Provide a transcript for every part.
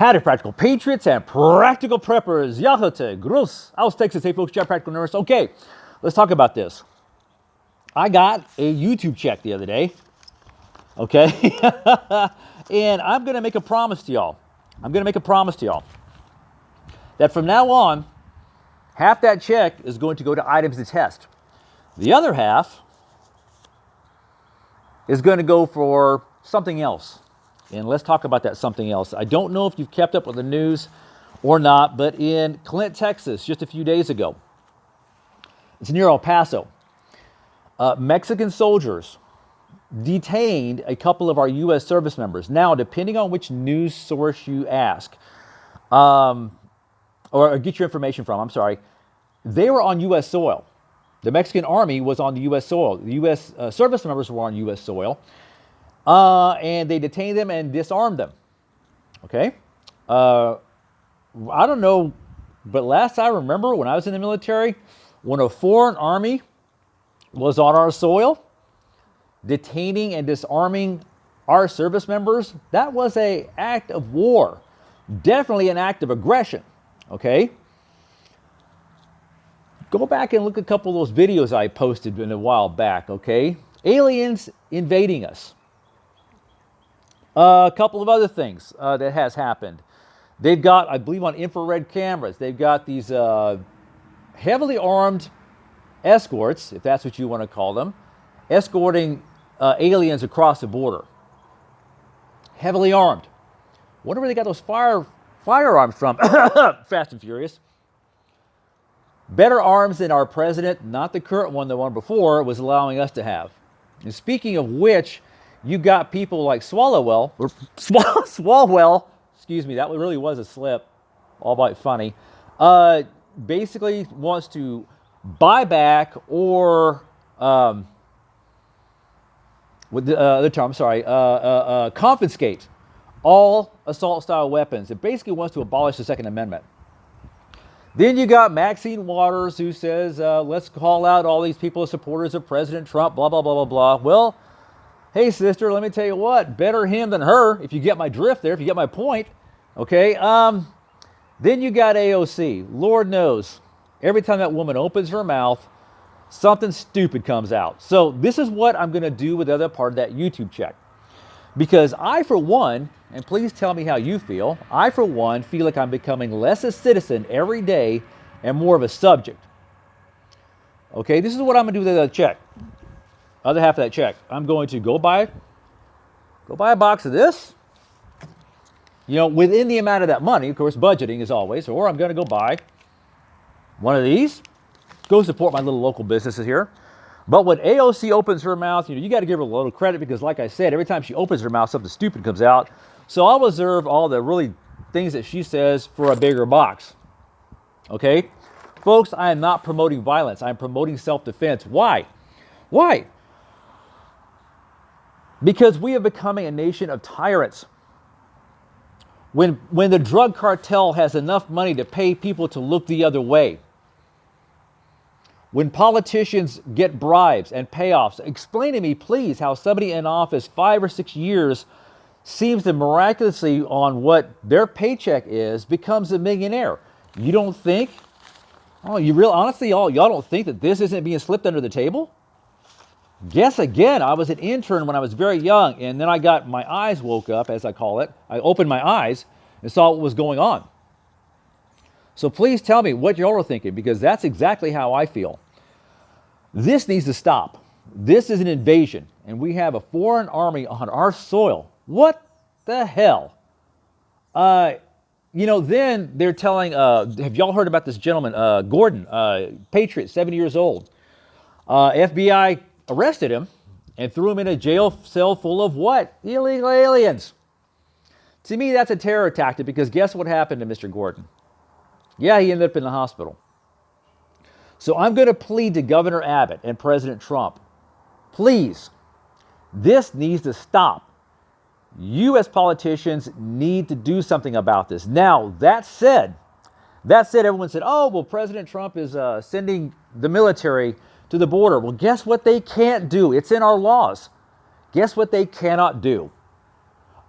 Howdy, practical patriots and practical preppers. Yahote, Grus, aus Texas. Hey, folks, Jeff, practical nurse. Okay, let's talk about this. I got a YouTube check the other day. Okay, and I'm going to make a promise to y'all. That from now on, half that check is going to go to items to test. The other half is going to go for something else. And let's talk about that something else. I don't know if you've kept up with the news or not, but in Clint, Texas, just a few days ago, it's near El Paso, Mexican soldiers detained a couple of our U.S. service members. Now, depending on which news source you ask, or get your information from, they were on U.S. soil. The Mexican army was on the U.S. soil. The U.S. Service members were on U.S. soil. And they detained them and disarmed them. Okay? I don't know, but last I remember when I was in the military, when a foreign army was on our soil, detaining and disarming our service members, that was an act of war. Definitely an act of aggression. Okay? Go back and look at a couple of those videos I posted a while back. Okay? Aliens invading us. A couple of other things that has happened. They've got, I believe, on infrared cameras, they've got these heavily armed escorts, if that's what you want to call them, escorting aliens across the border. Heavily armed. Wonder where they got those firearms from. Fast and Furious. Better arms than our president, not the current one, the one before, was allowing us to have. And speaking of which, you got people like Swalwell, excuse me, that really was a slip, albeit funny, basically wants to buy back or, confiscate all assault-style weapons. It basically wants to abolish the Second Amendment. Then you got Maxine Waters, who says, let's call out all these people as supporters of President Trump, blah, blah, blah, blah, blah. Well, hey, sister, let me tell you what, better him than her, if you get my drift there, if you get my point, okay? Then you got AOC. Lord knows, every time that woman opens her mouth, something stupid comes out. So this is what I'm going to do with the other part of that YouTube check. Because I, for one, and please tell me how you feel, I, for one, feel like I'm becoming less a citizen every day and more of a subject. Okay, this is what I'm going to do with the other check. Other half of that check. I'm going to go buy a box of this. You know, within the amount of that money, of course, budgeting as always, or I'm going to go buy one of these. Go support my little local businesses here. But when AOC opens her mouth, you got to give her a little credit because, like I said, every time she opens her mouth, something stupid comes out. So I'll reserve all the really things that she says for a bigger box. Okay? Folks, I am not promoting violence. I'm promoting self-defense. Why? Why? Because we are becoming a nation of tyrants. When the drug cartel has enough money to pay people to look the other way, when politicians get bribes and payoffs, explain to me, please, how somebody in office 5 or 6 years seems to miraculously, on what their paycheck is, becomes a millionaire. You don't think? Oh, honestly, y'all don't think that this isn't being slipped under the table? Guess again, I was an intern when I was very young, and then my eyes woke up, as I call it. I opened my eyes and saw what was going on. So please tell me what y'all are thinking, because that's exactly how I feel. This needs to stop. This is an invasion, and we have a foreign army on our soil. What the hell? Then they're telling, have y'all heard about this gentleman, Gordon, patriot, 70 years old. FBI arrested him and threw him in a jail cell full of what? Illegal aliens. To me, that's a terror tactic, because guess what happened to Mr. Gordon? Yeah, he ended up in the hospital. So I'm going to plead to Governor Abbott and President Trump, please, this needs to stop. You as politicians need to do something about this. Now, that said, everyone said, oh, well, President Trump is sending the military to the border. Well, guess what they can't do? It's in our laws. Guess what they cannot do?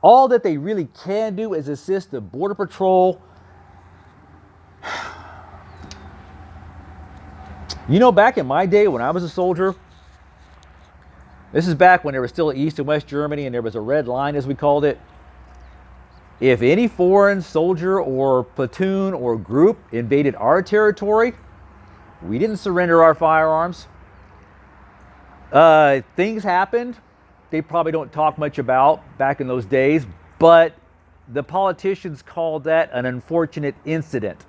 All that they really can do is assist the Border Patrol. You know, back in my day when I was a soldier, this is back when there was still East and West Germany and there was a red line, as we called it. If any foreign soldier or platoon or group invaded our territory, we didn't surrender our firearms. Things happened they probably don't talk much about back in those days, but the politicians called that an unfortunate incident.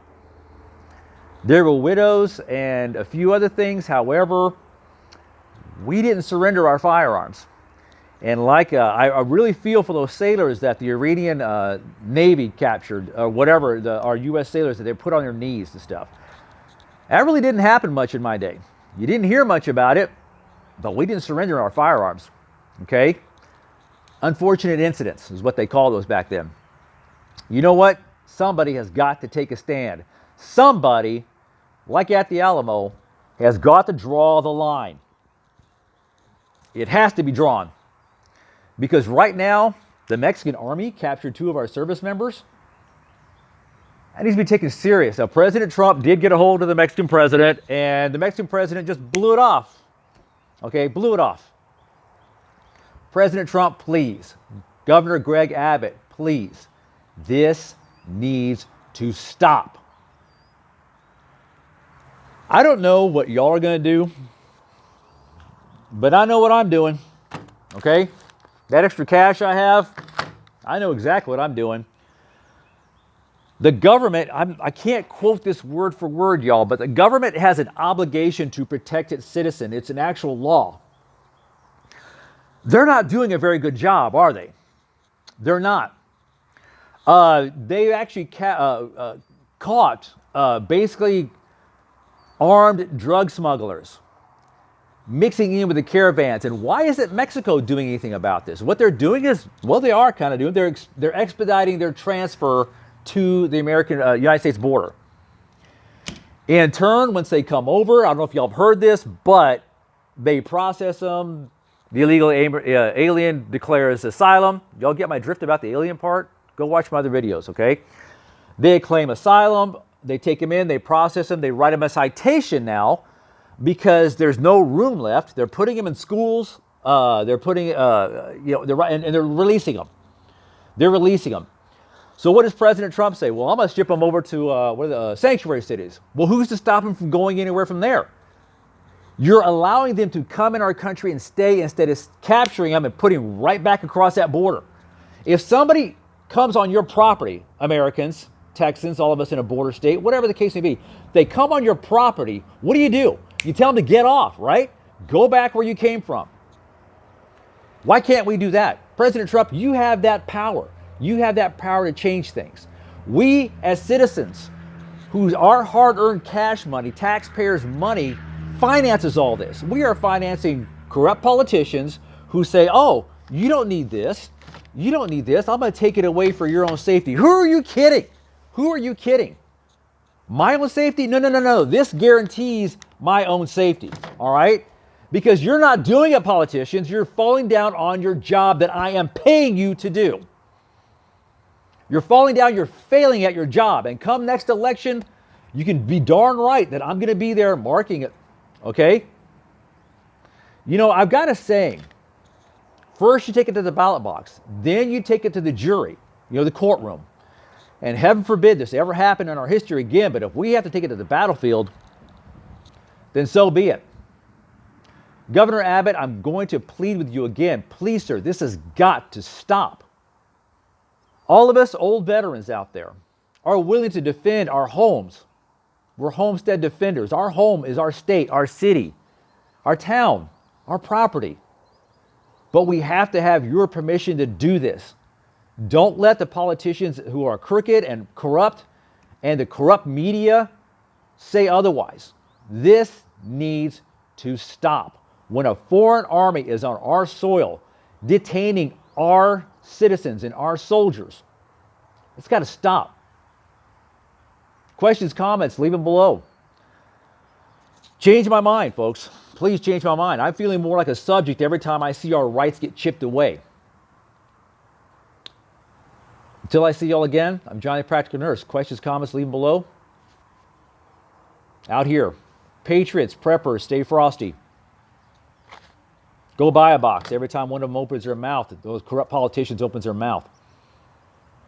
There were widows and a few other things. However, we didn't surrender our firearms. And like I really feel for those sailors that the Iranian Navy captured, or whatever, our U.S. sailors that they put on their knees and stuff. That really didn't happen much in my day. You didn't hear much about it, but we didn't surrender our firearms. Okay? Unfortunate incidents is what they called those back then. You know what? Somebody has got to take a stand. Somebody, like at the Alamo, has got to draw the line. It has to be drawn. Because right now, the Mexican army captured 2 of our service members. That needs to be taken serious. Now, President Trump did get a hold of the Mexican president, and the Mexican president just blew it off. Okay, blew it off. President Trump, please. Governor Greg Abbott, please. This needs to stop. I don't know what y'all are going to do, but I know what I'm doing. Okay? That extra cash I have, I know exactly what I'm doing. The government, I can't quote this word for word, y'all, but the government has an obligation to protect its citizen. It's an actual law. They're not doing a very good job, are they? They're not. They actually caught basically armed drug smugglers mixing in with the caravans. And why isn't Mexico doing anything about this? What they're doing is, well, they are kind of doing, they're expediting their transfer to the American United States border. In turn, once they come over, I don't know if y'all have heard this, but they process them. The illegal alien declares asylum. Y'all get my drift about the alien part? Go watch my other videos, okay? They claim asylum. They take them in. They process them. They write them a citation now because there's no room left. They're putting them in schools. They're putting, and they're releasing them. They're releasing them. So what does President Trump say? Well, I'm going to ship them over to what are the sanctuary cities. Well, who's to stop them from going anywhere from there? You're allowing them to come in our country and stay instead of capturing them and putting right back across that border. If somebody comes on your property, Americans, Texans, all of us in a border state, whatever the case may be, they come on your property, what do? You tell them to get off, right? Go back where you came from. Why can't we do that? President Trump, you have that power. You have that power to change things. We, as citizens, whose our hard-earned cash money, taxpayers' money, finances all this. We are financing corrupt politicians who say, oh, you don't need this. You don't need this. I'm going to take it away for your own safety. Who are you kidding? Who are you kidding? My own safety? No. This guarantees my own safety. All right? Because you're not doing it, politicians. You're falling down on your job that I am paying you to do. You're falling down. You're failing at your job. And come next election, you can be darn right that I'm going to be there marking it. Okay? You know, I've got a saying. First you take it to the ballot box. Then you take it to the jury, the courtroom. And heaven forbid this ever happen in our history again, but if we have to take it to the battlefield, then so be it. Governor Abbott, I'm going to plead with you again. Please, sir, this has got to stop. All of us old veterans out there are willing to defend our homes. We're homestead defenders. Our home is our state, our city, our town, our property. But we have to have your permission to do this. Don't let the politicians who are crooked and corrupt and the corrupt media say otherwise. This needs to stop. When a foreign army is on our soil, detaining our citizens and our soldiers, it's got to stop. Questions, comments, leave them below. Change my mind, folks. Please change my mind. I'm feeling more like a subject every time I see our rights get chipped away. Until I see y'all again, I'm Johnny Practical Nurse. Questions, comments, leave them below. Out here. Patriots, preppers, stay frosty. Go buy a box every time one of them opens their mouth. Those corrupt politicians opens their mouth.